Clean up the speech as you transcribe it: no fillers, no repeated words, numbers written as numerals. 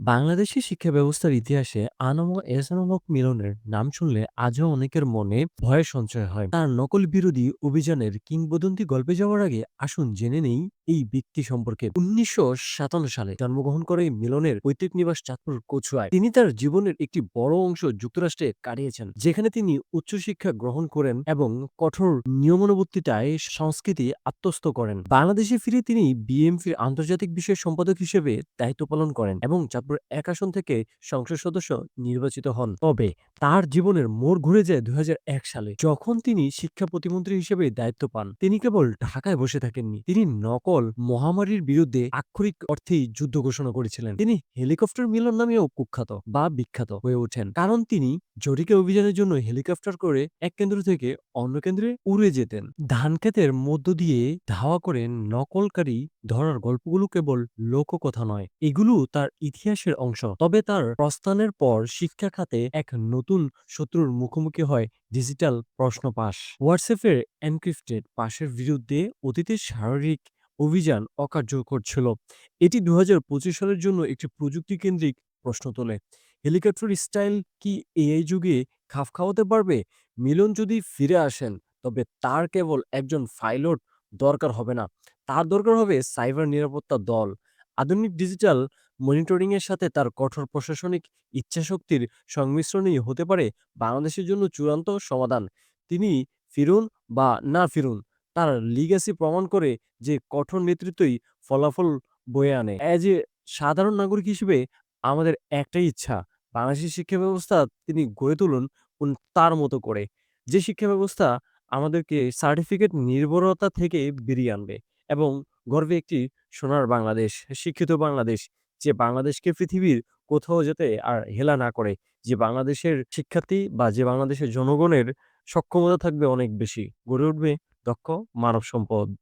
বাংলাদেশের শিক্ষা ব্যবস্থার ইতিহাসে আনম এহসানুল হক মিলনের নাম শুনলে আজও অনেকের মনে ভয়ের সঞ্চয় হয়। তার নকল বিরোধী অভিযানের কিংবদন্তি গল্পে যাওয়ার আগে আসুন জেনে নেই এই ব্যক্তি সম্পর্কে। ১৯৫৭ সালে জন্মগ্রহণ করে মিলনের পৈতৃক নিবাস চাঁদপুর কচুয়ায়। তিনি তার জীবনের একটি বড় অংশ যুক্তরাষ্ট্রে কাটিয়েছেন, যেখানে তিনি উচ্চশিক্ষা গ্রহণ করেন এবং কঠোর নিয়মানুবর্তিতায় সংস্কৃতি আত্মস্থ করেন। বাংলাদেশে ফিরে তিনি বিএমপির আন্তর্জাতিক বিষয়ের সম্পাদক হিসেবে দায়িত্ব পালন করেন এবং চাঁদপুর ১ আসন থেকে সংসদ সদস্য নির্বাচিত হন। তবে তার জীবনের মোড় ঘুরে যায় ২০০১ সালে, যখন তিনি শিক্ষা প্রতিমন্ত্রী হিসেবে দায়িত্ব পান। তিনি কেবল ঢাকায় বসে থাকেননি, তিনি নকল মহামারীর বিরুদ্ধে আক্ষরিক অর্থেই যুদ্ধ ঘোষণা করেছিলেন। তিনি হেলিকপ্টার মিলন নামেও কুখ্যাত বা বিখ্যাত হয়ে ওঠেন, কারণ তিনি জরিকে অভিযানের জন্য হেলিকপ্টার করে এক কেন্দ্র থেকে অন্য কেন্দ্রে উড়ে যেতেন। ধানক্ষেতের মধ্য দিয়ে ধাওয়া করে নকলকারী ধরার গল্পগুলো কেবল লোককথা নয়, এগুলো তার ইতিহাসের অংশ। তবে তার প্রস্থানের পর শিক্ষা খাতে এক নতুন শত্রুর মুখোমুখি হয় ডিজিটাল প্রশ্ন পাস। হোয়াটসঅ্যাপের এনক্রিপ্টেড পাসের বিরুদ্ধে অতীতের শারীরিক অভিযান অকার্যকর ছিল। এটি ২০২৫ সালের জন্য একটি প্রযুক্তি কেন্দ্রিক প্রশ্ন তোলে। হেলিকপ্টার স্টাইল কি এআই যুগে খাপ খাওয়াতে পারবে? মিলন যদি ফিরে আসেন, তবে তার কেবল একজন পাইলট দরকার হবে না। তার দরকার হবে সাইবার নিরাপত্তা দল। আধুনিক ডিজিটাল মনিটরিং এর সাথে তার কঠোর প্রশাসনিক ইচ্ছাশক্তির সংমিশ্রণই হতে পারে বাংলাদেশের জন্য চূড়ান্ত সমাধান। তিনি ফিরুন বা না ফিরুন, তার লিগ্যাসি প্রমাণ করে যে কঠোর নেতৃত্বই ফলাফল বয়ে আনে। অ্যাজ এ সাধারণ নাগরিক হিসেবে আমাদের একটাই ইচ্ছা, বাংলাদেশের শিক্ষা ব্যবস্থা তিনি গড়ে তুলুন তার মতো করে। যে শিক্ষা ব্যবস্থা আমাদেরকে সার্টিফিকেট নির্ভরতা থেকে বেরিয়ে আনবে এবং গর্বে একটি সোনার বাংলাদেশ, শিক্ষিত বাংলাদেশ, যে বাংলাদেশকে পৃথিবীর কোথাও যাতে আর হেলা না করে। যে বাংলাদেশের শিক্ষার্থী বা যে বাংলাদেশের জনগণের সক্ষমতা থাকবে অনেক বেশি। গড়ে উঠবে দক্ষ মানব সম্পদ।